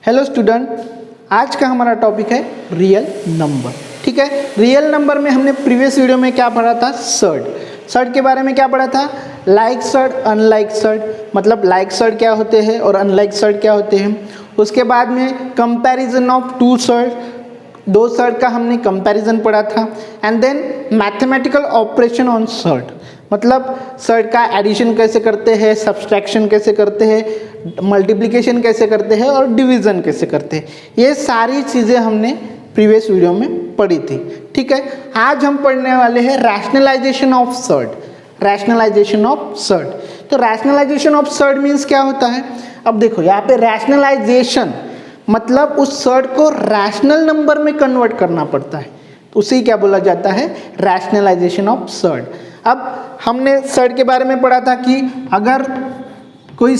Hello student, आज का हमारा टॉपिक है रियल नंबर। ठीक है, रियल नंबर में हमने प्रीवियस वीडियो में क्या पढ़ा था? सर्ड के बारे में क्या पढ़ा था? लाइक सर्ड, अनलाइक सर्ड, मतलब लाइक सर्ड क्या होते हैं और अनलाइक सर्ड क्या होते हैं। उसके बाद में कंपैरिजन ऑफ टू सर्ड, दो सर्ड का हमने कंपैरिजन पढ़ा था। And then mathematical operation on surd, मतलब सर्ड का एडिशन कैसे करते हैं, सब्सट्रैक्शन कैसे करते हैं, मल्टीप्लिकेशन कैसे करते हैं और डिवीज़न कैसे करते हैं। ये सारी चीज़ें हमने प्रीवियस वीडियो में पढ़ी थी। ठीक है, आज हम पढ़ने वाले हैं rationalisation of surd. Rationalisation of surd, तो रैशनलाइजेशन ऑफ सर्ड मीन्स क्या होता है? अब देखो यहाँ पे रैशनलाइजेशन मतलब उस सर्ड को रैशनल नंबर में कन्वर्ट करना पड़ता है, तो उसे क्या बोला जाता है? Rationalisation of surd. अब हमने सर्ड के बारे में पढ़ा था कि अगर कोई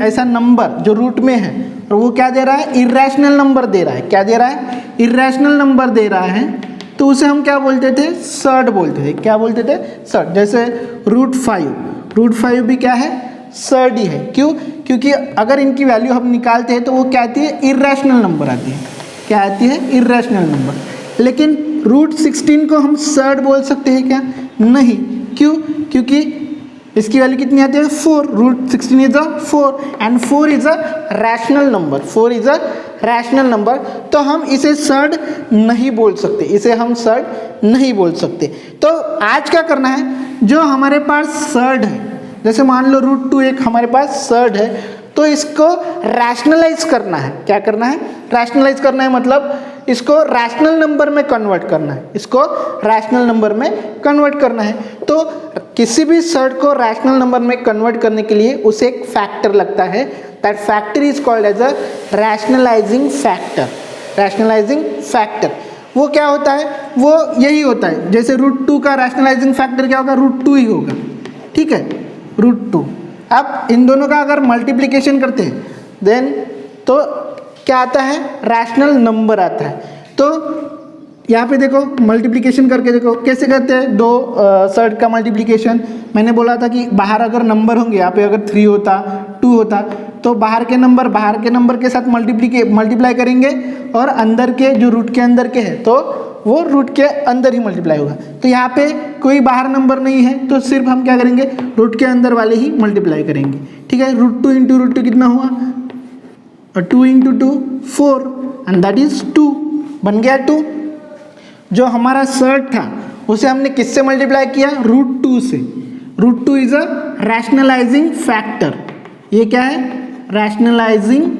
ऐसा नंबर जो रूट में है और वो क्या दे रहा है? इर्रेशनल नंबर दे रहा है। क्या दे रहा है? इर्रेशनल नंबर दे रहा है, तो उसे हम क्या बोलते थे? सर्ड बोलते थे। क्या बोलते थे? सर्ड। जैसे रूट 5 भी क्या है? सर्ड ही है। क्यों? क्योंकि अगर इनकी वैल्यू हम निकालते हैं तो वो क्या आती है? इर्रेशनल नंबर आती है। क्या आती है? Irrational number. लेकिन रूट 16 को हम सर्ड बोल सकते हैं क्या? नहीं। क्यों? क्योंकि इसकी वैल्यू कितनी आती है? 4। Root 16 is a 4 and 4 is a rational number. 4 is a rational number, तो हम इसे सर्ड नहीं बोल सकते, इसे हम सर्ड नहीं बोल सकते। तो आज क्या करना है, जो हमारे पास सर्ड है, जैसे मान लो रूट 2 एक हमारे पास सर्ड है, तो इसको रैशनलाइज करना है। क्या करना है? रैशनलाइज करना है, मतलब इसको रैशनल नंबर में कन्वर्ट करना है। इसको रैशनल नंबर में कन्वर्ट करना है। तो किसी भी सर्ड को रैशनल नंबर में कन्वर्ट करने के लिए उसे एक फैक्टर लगता है। That factor is called as a rationalising factor. Rationalising factor वो क्या होता है? वो यही होता है, जैसे रूट 2 का रैशनलाइजिंग फैक्टर क्या होगा? रूट 2 ही होगा। ठीक है, रूट 2। अब इन दोनों का अगर मल्टीप्लिकेशन करते हैं देन तो क्या आता है? रैशनल नंबर आता है। तो यहाँ पे देखो मल्टीप्लिकेशन करके देखो कैसे करते हैं। दो सर्ड का मल्टीप्लिकेशन, मैंने बोला था कि बाहर अगर नंबर होंगे, यहाँ पे अगर 3 होता, 2 होता, तो बाहर के नंबर के साथ मल्टीप्लाई करेंगे और अंदर के जो रूट के अंदर के हैं तो वो रूट के अंदर ही मल्टीप्लाई होगा। तो यहाँ पे कोई बाहर नंबर नहीं है, तो सिर्फ हम क्या करेंगे? रूट के अंदर वाले ही मल्टीप्लाई करेंगे। ठीक है, रूट 2 इंटू रूट 2 कितना हुआ? 2 इंटू 2 4 एंड दैट इज 2, बन गया 2। जो हमारा सर्ड था उसे हमने किससे मल्टीप्लाई किया? रूट 2 से। Root 2 is a rationalising factor. ये क्या है? Rationalising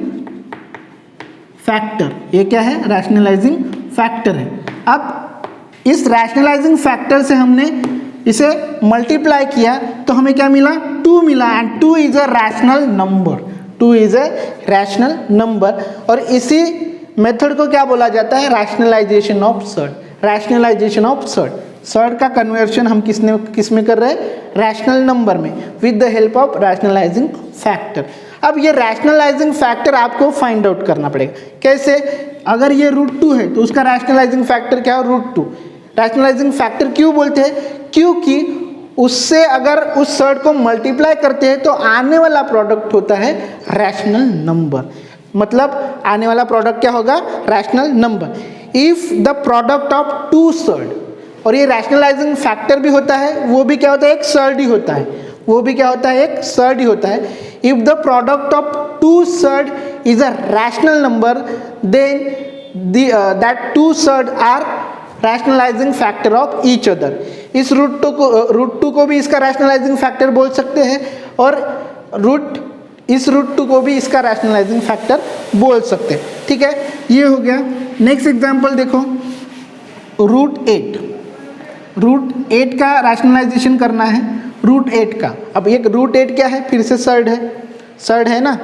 factor. ये क्या है? रैशनलाइजिंग फैक्टर है। अब इस रैशनलाइजिंग फैक्टर से हमने इसे मल्टीप्लाई किया तो हमें क्या मिला? 2 मिला and 2 is a rational number. 2 is a rational number. और इसी मेथड को क्या बोला जाता है? Rationalisation of surd. Rationalisation of surd. Surd का कन्वर्शन हम किस में कर रहे हैं? रैशनल नंबर में, with the help of rationalising factor. अब ये रैशनलाइजिंग फैक्टर आपको फाइंड आउट करना पड़ेगा। कैसे? अगर ये रूट 2 है तो उसका रैशनलाइजिंग फैक्टर क्या है? रूट 2। रैशनलाइजिंग फैक्टर क्यों बोलते हैं? क्योंकि उससे अगर उस सर्ड को मल्टीप्लाई करते हैं तो आने वाला प्रोडक्ट होता है रैशनल नंबर। मतलब आने वाला प्रोडक्ट क्या होगा? Rational number. If the product of 2 surd, और ये रैशनलाइजिंग फैक्टर भी होता है, वो भी क्या होता है? एक सर्ड ही होता है। वो भी क्या होता है? एक सर्ड ही होता है। If the product of 2 surd is a rational number then that 2 surd are rationalising factor of each other. इस रूट 2 को भी इसका रैशनलाइजिंग फैक्टर बोल सकते हैं और इस रूट 2 को भी इसका रैशनलाइजिंग फैक्टर बोल सकते हैं। ठीक है, ये हो गया। नेक्स्ट एग्जांपल देखो, रूट 8 का रैशनलाइजेशन करना है। रूट 8 का, अब एक रूट 8 क्या है? फिर से सर्ड है ना,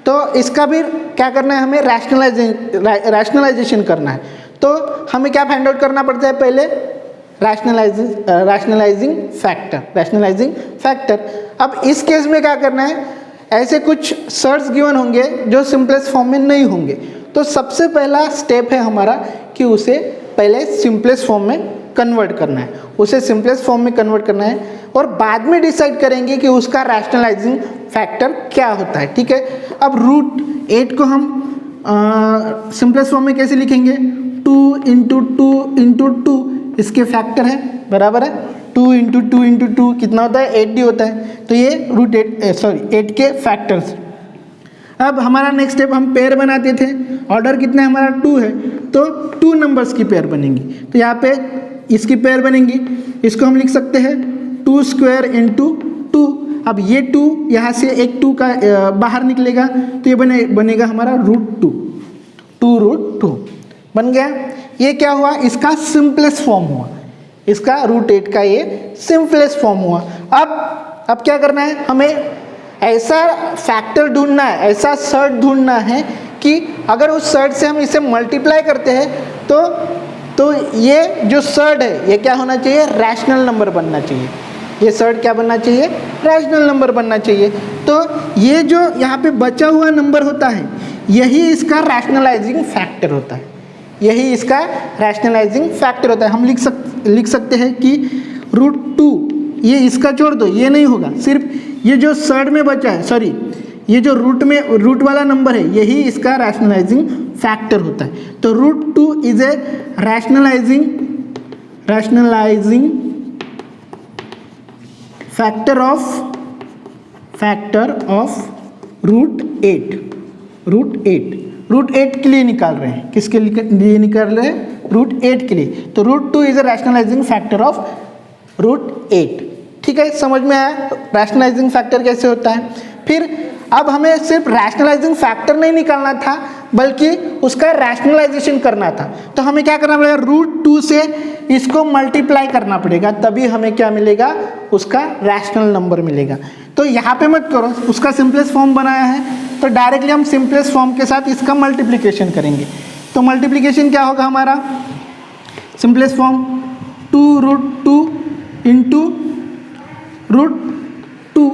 तो इसका भी क्या करना है? हमें रैशनलाइजेशन करना है। तो हमें क्या फाइंड आउट करना पड़ता है? पहले रैशनलाइजिंग फैक्टर। अब इस केस में क्या करना है? ऐसे कुछ सर्ड्स गिवन होंगे जो सिंपलेस्ट फॉर्म में नहीं होंगे, तो सबसे पहला स्टेप है हमारा कि उसे पहले सिंपलेस्ट फॉर्म में कन्वर्ट करना है, उसे सिंपलेस्ट फॉर्म में कन्वर्ट करना है और बाद में डिसाइड करेंगे कि उसका रैशनलाइजिंग फैक्टर क्या होता है। ठीक है, अब रूट 8 को हम सिंपलेस्ट फॉर्म में कैसे लिखेंगे, 2 इंटू 2 इंटू 2 इसके फैक्टर है, बराबर है 2 इंटू 2 इंटू 2 कितना होता है 8D होता है, तो ये रूट 8 के फैक्टर्स। अब हमारा नेक्स्ट स्टेप, हम पेयर बनाते थे, ऑर्डर कितना है हमारा 2 है, तो 2 नंबर्स की पेयर बनेंगी, तो यहाँ पे इसकी पेयर बनेंगी, इसको हम लिख सकते हैं 2 स्क्वायर इंटू 2। अब ये 2 यहाँ से एक 2 का बाहर निकलेगा, तो ये बनेगा हमारा √2 √2 बन गया। ये क्या हुआ, इसका सिंपलेस्ट फॉर्म हुआ, इसका √8 का ये सिंपलेस्ट फॉर्म हुआ। अब क्या करना है, हमें ऐसा फैक्टर ढूंढना है, ऐसा सर्ट ढूंढना है कि अगर उस सर्ट से हम इसे मल्टीप्लाई करते हैं तो ये जो सर्ट है ये क्या होना चाहिए, रैशनल नंबर बनना चाहिए। ये सर्ट क्या बनना चाहिए, रैशनल नंबर बनना चाहिए। तो ये जो यहाँ पे बचा हुआ नंबर होता है यही इसका रैशनलाइजिंग फैक्टर होता है, यही इसका रैशनलाइजिंग फैक्टर होता है। हम लिख सकते हैं कि √2, ये इसका छोड़ दो, ये नहीं होगा, सिर्फ ये जो सर्ट में बचा है, सॉरी ये जो रूट वाला नंबर है यही इसका रैशनलाइजिंग फैक्टर होता है। तो √2 is a rationalising factor of √8 के लिए निकाल रहे हैं, किसके लिए निकाल रहे हैं, √8 के लिए। तो √2 is a rationalising factor of √8। ठीक है, समझ में आया रैशनलाइजिंग फैक्टर कैसे होता है। फिर अब हमें सिर्फ रैशनलाइजिंग फैक्टर नहीं निकालना था बल्कि उसका रैशनलाइजेशन करना था, तो हमें क्या करना पड़ेगा, √2 से इसको मल्टीप्लाई करना पड़ेगा, तभी हमें क्या मिलेगा, उसका रैशनल नंबर मिलेगा। तो यहाँ पे मत करो, उसका सिंपलेस्ट फॉर्म बनाया है तो डायरेक्टली हम सिंपलेस्ट फॉर्म के साथ इसका मल्टीप्लिकेशन करेंगे। तो मल्टीप्लिकेशन क्या होगा हमारा, सिंपलेस्ट फॉर्म 2√2 इंटू √2,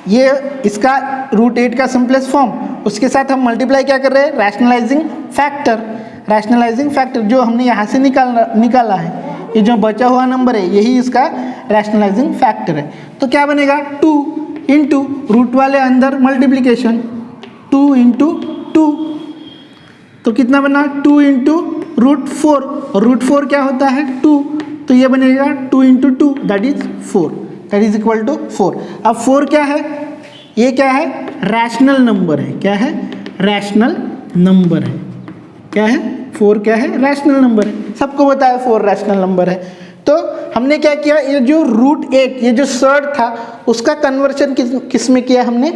ये इसका √8 का सिंपलेस्ट फॉर्म, उसके साथ हम मल्टीप्लाई क्या कर रहे हैं, रैशनलाइजिंग फैक्टर जो हमने यहाँ से निकाला है, ये जो बचा हुआ नंबर है यही इसका रैशनलाइजिंग फैक्टर है। तो क्या बनेगा, 2 इंटू रूट वाले अंदर मल्टीप्लिकेशन 2 इंटू 2, तो कितना बना 2 इंटू √4, और √4 क्या होता है 2, तो ये बनेगा 2 into 2 that is 4, that is equal to 4। अब 4 क्या है, ये क्या है, रैशनल नंबर है, क्या है, रैशनल नंबर है, क्या है 4, क्या है, रैशनल नंबर है, सबको बताया 4 रैशनल नंबर है। तो हमने क्या किया, ये जो √8 ये जो सर्ट था उसका कन्वर्शन किस में किया हमने,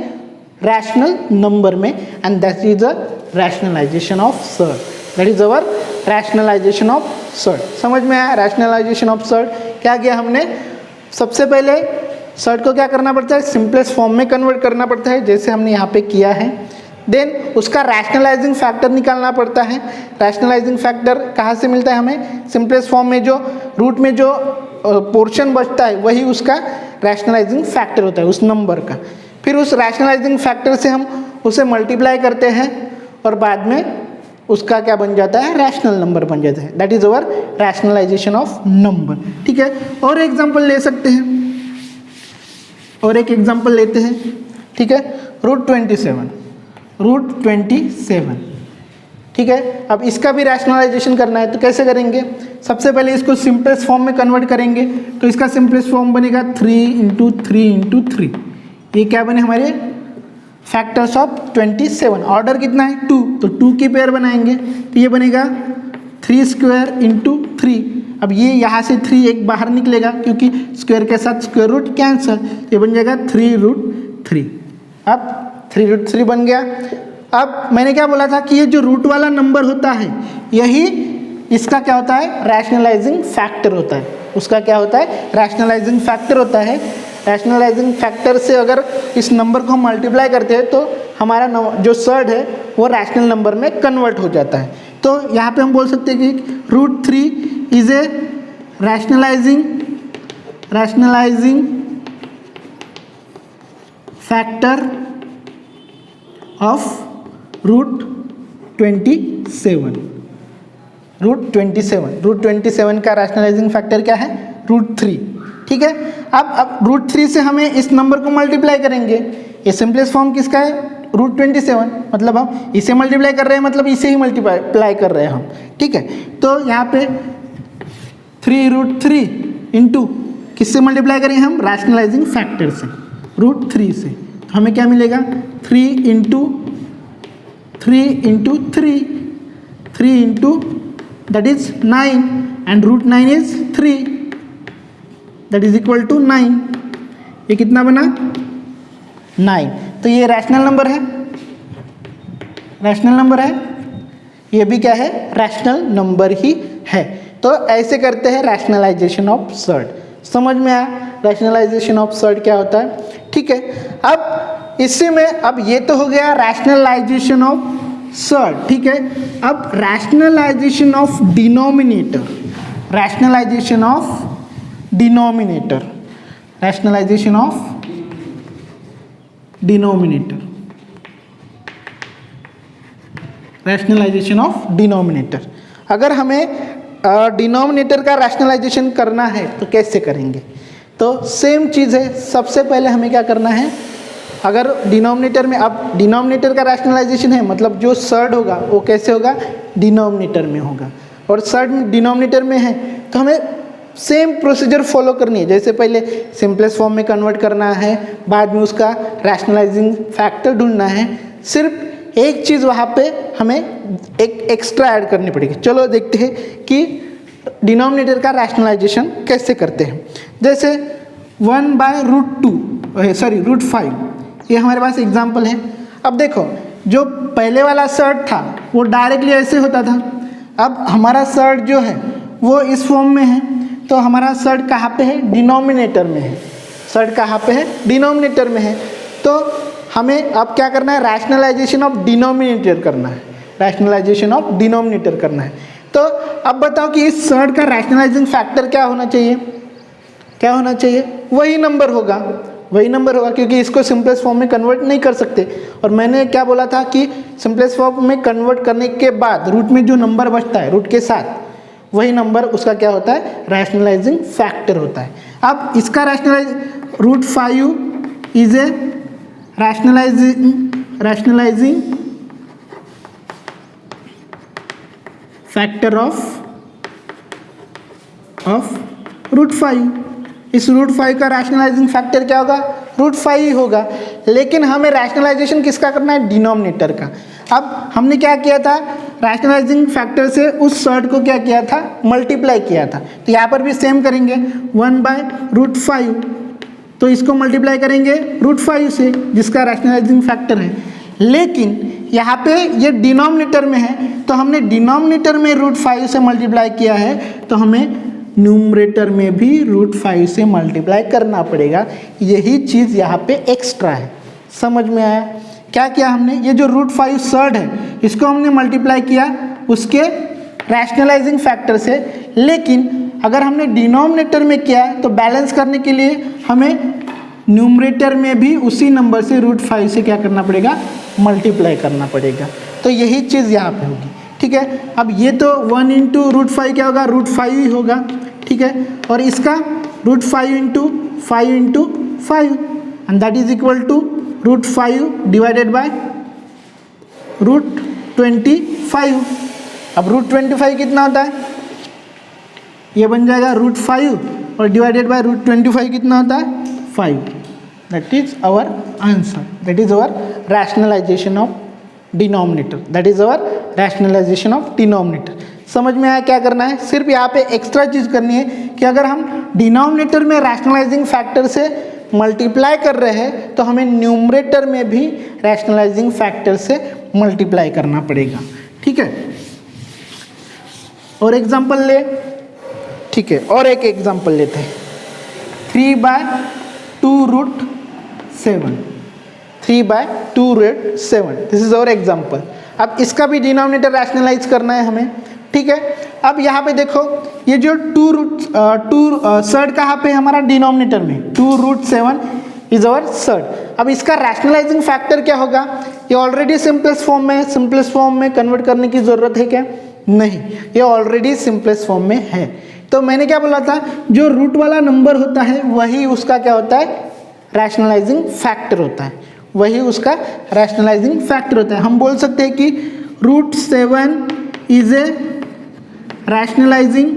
रैशनल नंबर में, and that is a rationalisation of surd, that is our rationalisation of surd. समझ में आया रैशनलाइजेशन ऑफ सर्ट क्या किया हमने, सबसे पहले सर्ट को क्या करना पड़ता है, सिंपलेस्ट फॉर्म में कन्वर्ट करना पड़ता है, जैसे हमने यहाँ पे किया है। देन उसका रैशनलाइजिंग फैक्टर निकालना पड़ता है। रैशनलाइजिंग फैक्टर कहाँ से मिलता है हमें, सिंपलेस्ट फॉर्म में जो रूट में जो पोर्शन बचता है वही उसका रैशनलाइजिंग फैक्टर होता है उस नंबर का। फिर उस रैशनलाइजिंग फैक्टर से हम उसे मल्टीप्लाई करते हैं और बाद में उसका क्या बन जाता है, रैशनल नंबर बन जाता है, that is our rationalisation of number. ठीक है, और एग्जांपल ले सकते हैं, और एक एग्जांपल लेते हैं। ठीक है, √27, ठीक है। अब इसका भी रैशनलाइजेशन करना है तो कैसे करेंगे, सबसे पहले इसको सिंपलेस्ट फॉर्म में कन्वर्ट करेंगे, तो इसका सिंपलेस्ट फॉर्म बनेगा 3 इंटू 3 इंटू 3, ये क्या बने हमारे फैक्टर्स ऑफ 27। ऑर्डर कितना है 2, तो 2 की पेयर बनाएंगे, तो ये बनेगा 3 स्क्वायर इंटू 3। अब ये यहाँ से 3 एक बाहर निकलेगा क्योंकि स्क्वायर के साथ स्क्वायर रूट कैंसल, ये बन जाएगा 3√3। अब 3√3 बन गया। अब मैंने क्या बोला था कि ये जो रूट वाला नंबर होता है यही इसका क्या होता है, रैशनलाइजिंग फैक्टर होता है, उसका क्या होता है, रैशनलाइजिंग फैक्टर होता है। रैशनलाइजिंग फैक्टर से अगर इस नंबर को हम मल्टीप्लाई करते हैं तो हमारा जो सर्ट है वो रैशनल नंबर में कन्वर्ट हो जाता है। तो यहाँ पे हम बोल सकते हैं कि √3 is a rationalising factor of √27, √27 का रैशनलाइजिंग फैक्टर क्या है? √3। ठीक है, अब √3 से हमें इस नंबर को मल्टीप्लाई करेंगे। ये सिंपलेस्ट फॉर्म किसका है? √27, मतलब हम इसे मल्टीप्लाई कर रहे हैं, मतलब इसे ही मल्टीप्लाई कर रहे हैं हम। ठीक है, तो यहाँ पे 3√3 इंटू किससे मल्टीप्लाई करेंगे हम? रैशनलाइजिंग फैक्टर से, √3 से। तो हमें क्या मिलेगा? 3 into 3 into that is 9 and √9 is 3, that is equal to 9। ये कितना बना? 9। तो ये रैशनल नंबर है, रैशनल नंबर है, ये भी क्या है? रैशनल नंबर ही है। तो ऐसे करते हैं रैशनलाइजेशन ऑफ सर्ड। समझ में आया रैशनलाइजेशन ऑफ सर्ड क्या होता है? ठीक है, अब इसी में, अब ये तो हो गया रैशनलाइजेशन ऑफ सर्ड। ठीक है, अब rationalisation of denominator, rationalisation of denominator, rationalisation of denominator, rationalisation of denominator. अगर हमें डिनोमिनेटर का रैशनलाइजेशन करना है तो कैसे करेंगे? तो सेम चीज़ है, सबसे पहले हमें क्या करना है? अगर डिनोमिनेटर में, अब डिनोमिनेटर का रैशनलाइजेशन है, मतलब जो सर्ड होगा वो कैसे होगा? डिनोमिनेटर में होगा, और सर्ड डिनोमिनेटर में है तो हमें सेम प्रोसीजर फॉलो करनी है। जैसे पहले सिंपलेस्ट फॉर्म में कन्वर्ट करना है, बाद में उसका रैशनलाइजिंग फैक्टर ढूंढना है। सिर्फ एक चीज़ वहाँ पे हमें एक एक्स्ट्रा ऐड करनी पड़ेगी। चलो देखते हैं कि डिनोमिनेटर का रैशनलाइजेशन कैसे करते हैं। जैसे 1/√5, ये हमारे पास एग्जाम्पल है। अब देखो, जो पहले वाला सर्ड था वो डायरेक्टली ऐसे होता था, अब हमारा सर्ड जो है वो इस फॉर्म में है, तो हमारा सर्ड कहाँ पे है? डिनोमिनेटर में है। सर्ड कहाँ पे है? डिनोमिनेटर में है। तो हमें अब क्या करना है? रैशनलाइजेशन ऑफ डिनोमिनेटर करना है, रैशनलाइजेशन ऑफ डिनोमिनेटर करना है। तो अब बताओ कि इस सर्ड का रैशनलाइजिंग फैक्टर क्या होना चाहिए? क्या होना चाहिए? वही नंबर होगा, वही नंबर होगा, क्योंकि इसको सिंपलेस्ट फॉर्म में कन्वर्ट नहीं कर सकते। और मैंने क्या बोला था कि सिंपलेस्ट फॉर्म में कन्वर्ट करने के बाद रूट में जो नंबर बचता है, रूट के साथ, वही नंबर उसका क्या होता है? रैशनलाइजिंग फैक्टर होता है। अब इसका √5 is a rationalising factor of √5। इस √5 का रैशनलाइजिंग फैक्टर क्या होगा? √5 ही होगा। लेकिन हमें रैशनलाइजेशन किसका करना है? डिनोमिनेटर का। अब हमने क्या किया था? रैशनलाइजिंग फैक्टर से उस सर्ड को क्या किया था? मल्टीप्लाई किया था। तो यहाँ पर भी सेम करेंगे, 1/√5, तो इसको मल्टीप्लाई करेंगे √5 से, जिसका रैशनलाइजिंग फैक्टर है। लेकिन यहाँ पे ये डिनोमिनेटर में है, तो हमने डिनोमिनेटर में √5 से मल्टीप्लाई किया है, तो हमें न्यूमरेटर में भी √5 से मल्टीप्लाई करना पड़ेगा। यही चीज़ यहाँ पे एक्स्ट्रा है। समझ में आया? क्या किया हमने? ये जो √5 सर्ड है, इसको हमने मल्टीप्लाई किया उसके रैशनलाइजिंग फैक्टर से। लेकिन अगर हमने डिनोमिनेटर में किया तो बैलेंस करने के लिए हमें न्यूमरेटर में भी उसी नंबर से √5 से क्या करना पड़ेगा? मल्टीप्लाई करना पड़ेगा। तो यही चीज़ यहाँ पे होगी। ठीक है, अब ये तो 1 इंटू √5 क्या होगा? √5 ही होगा। ठीक है, और इसका √5 into 5 into 5, and that is equal to √5 divided by √25। अब √25 कितना होता है? ये बन जाएगा √5, और डिवाइडेड बाय √25 कितना होता है? 5। That is our answer, that is our rationalisation of denominator, that is our rationalisation of denominator. समझ में आया क्या करना है? सिर्फ यहाँ पे एक्स्ट्रा चीज़ करनी है कि अगर हम डिनोमिनेटर में रैशनलाइजिंग फैक्टर से मल्टीप्लाई कर रहे हैं तो हमें न्यूमरेटर में भी रैशनलाइजिंग फैक्टर से मल्टीप्लाई करना पड़ेगा। ठीक है, और एग्जांपल ले। ठीक है, और एक एग्जांपल लेते हैं। 3/2√7, 3/2√7, दिस इज आवर एग्जांपल। अब इसका भी डिनोमिनेटर रैशनलाइज करना है हमें। ठीक है, अब यहाँ पे देखो, ये जो सर्ड कहाँ पे हमारा? डिनोमिनेटर में। 2√7 इज आवर सर्ड। अब इसका रैशनलाइजिंग फैक्टर क्या होगा? ये ऑलरेडी सिंपलेस्ट फॉर्म में, सिंपलेस्ट फॉर्म में कन्वर्ट करने की ज़रूरत है क्या? नहीं, ये ऑलरेडी सिंपलेस्ट फॉर्म में है। तो मैंने क्या बोला था, जो रूट वाला नंबर होता है वही उसका क्या होता है, रैशनलाइजिंग फैक्टर होता है, वही उसका रैशनलाइजिंग फैक्टर होता है। हम बोल सकते हैं कि √7 is a rationalising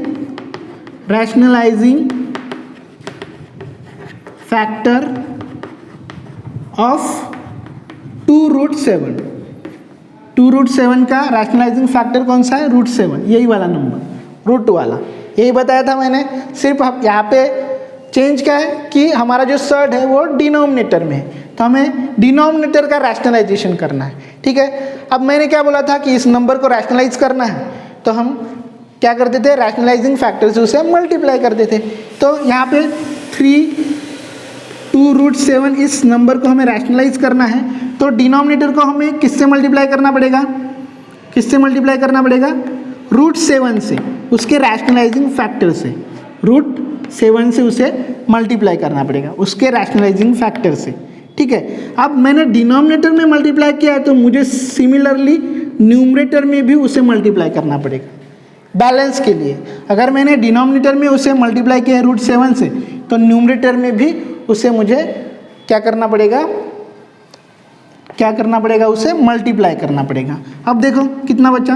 factor of 2√7। 2√7 का रैशनलाइजिंग फैक्टर कौन सा है, √7, यही वाला नंबर, रूट वाला, यही बताया था मैंने। सिर्फ हम यहाँ पे चेंज क्या है कि हमारा जो सर्ड है वो डिनोमिनेटर में है, तो हमें डिनोमिनेटर का रैशनलाइजेशन करना है, ठीक है। अब मैंने क्या बोला था कि इस नंबर को रैशनलाइज करना है, तो हम क्या करते थे, रैशनलाइजिंग फैक्टर से उसे मल्टीप्लाई करते थे। तो यहाँ पे 2√7 इस नंबर को हमें रैशनलाइज करना है, तो डिनोमिनेटर को हमें किससे मल्टीप्लाई करना पड़ेगा, किससे मल्टीप्लाई करना पड़ेगा, √7 से, उसके रैशनलाइजिंग फैक्टर से, √7 से उसे मल्टीप्लाई करना पड़ेगा उसके रैशनलाइजिंग फैक्टर से, ठीक है। अब मैंने डिनोमिनेटर में मल्टीप्लाई किया है, तो मुझे सिमिलरली न्यूमरेटर में भी उसे मल्टीप्लाई करना पड़ेगा बैलेंस के लिए। अगर मैंने डिनोमिनेटर में उसे मल्टीप्लाई किया है √7 से, तो न्यूमरेटर में भी उसे मुझे क्या करना पड़ेगा, उसे मल्टीप्लाई करना पड़ेगा। अब देखो कितना बचा,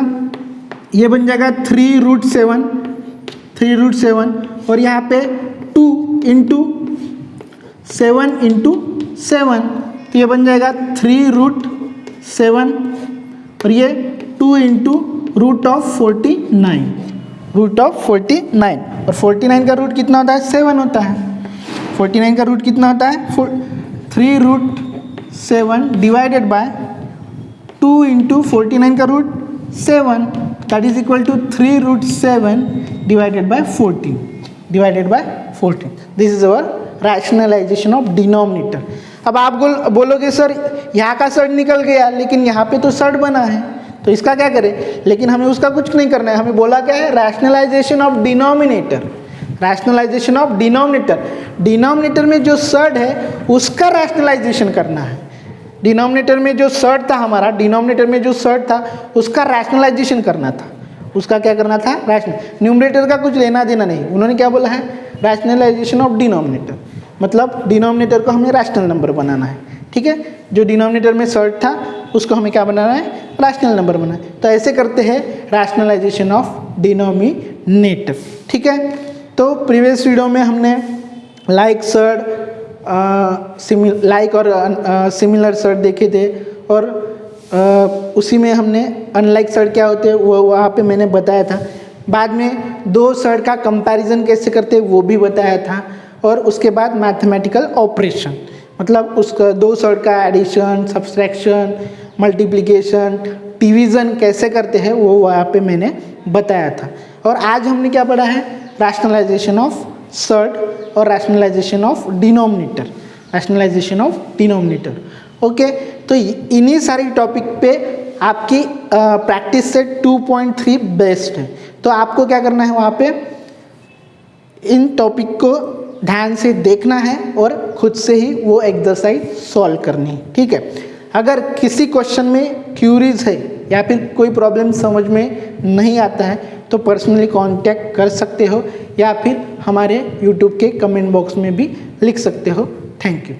ये बन जाएगा 3√7 और यहाँ पे 2 × 7 × 7, तो ये बन जाएगा 3√7 और ये 2 × √49, और 49 का रूट कितना होता है, 7 होता है। 49 का रूट कितना होता है, 3√7 डिवाइडेड बाय 2 × 49 का root 7, that is equal to 3√7 divided by 14, this is our rationalisation of denominator. अब आप बोलोगे सर यहाँ का सर्ड निकल गया, लेकिन यहाँ पे तो सर्ड बना है, तो इसका क्या करें, लेकिन हमें उसका कुछ नहीं करना है, हमें बोला क्या है, rationalisation of denominator, rationalisation of denominator. Denominator में जो सर्ड है उसका रैशनलाइजेशन करना है। डिनोमिनेटर में जो सर्ड था हमारा, डिनोमिनेटर में जो सर्ड था उसका रैशनलाइजेशन करना था, उसका क्या करना था, न्यूमरेटर का कुछ लेना देना नहीं। उन्होंने क्या बोला है, रैशनलाइजेशन ऑफ डिनोमिनेटर, मतलब डिनोमिनेटर को हमें रैशनल नंबर बनाना है, ठीक है। जो डिनोमिनेटर में सर्ड था उसको हमें क्या बनाना है, रैशनल नंबर बनाना है। तो ऐसे करते हैं रैशनलाइजेशन ऑफ डिनोमिनेटर, ठीक है। तो प्रीवियस वीडियो में हमने लाइक सर्ड, लाइक और सिमिलर सर्ड देखे थे, और उसी में हमने अनलाइक सर्ड क्या होते हैं वो वहाँ पे मैंने बताया था। बाद में दो सर्ड का कंपैरिजन कैसे करते हैं वो भी बताया था, और उसके बाद मैथमेटिकल ऑपरेशन, मतलब उसका दो सर्ड का एडिशन, सब्सट्रैक्शन, मल्टीप्लिकेशन, डिवीज़न कैसे करते हैं वो वहाँ पे मैंने बताया था। और आज हमने क्या पढ़ा है, रैशनलाइजेशन ऑफ सर्ड और रैशनलाइजेशन ऑफ डिनोमिनेटर, ओके। तो इन्हीं सारी टॉपिक पे आपकी प्रैक्टिस सेट 2.3 बेस्ट है। तो आपको क्या करना है, वहाँ पे इन टॉपिक को ध्यान से देखना है और खुद से ही वो एक्सरसाइज सॉल्व करनी है, ठीक है। अगर किसी क्वेश्चन में क्यूरीज है या फिर कोई प्रॉब्लम समझ में नहीं आता है तो पर्सनली कांटेक्ट कर सकते हो, या फिर हमारे यूट्यूब के कमेंट बॉक्स में भी लिख सकते हो। Thank you.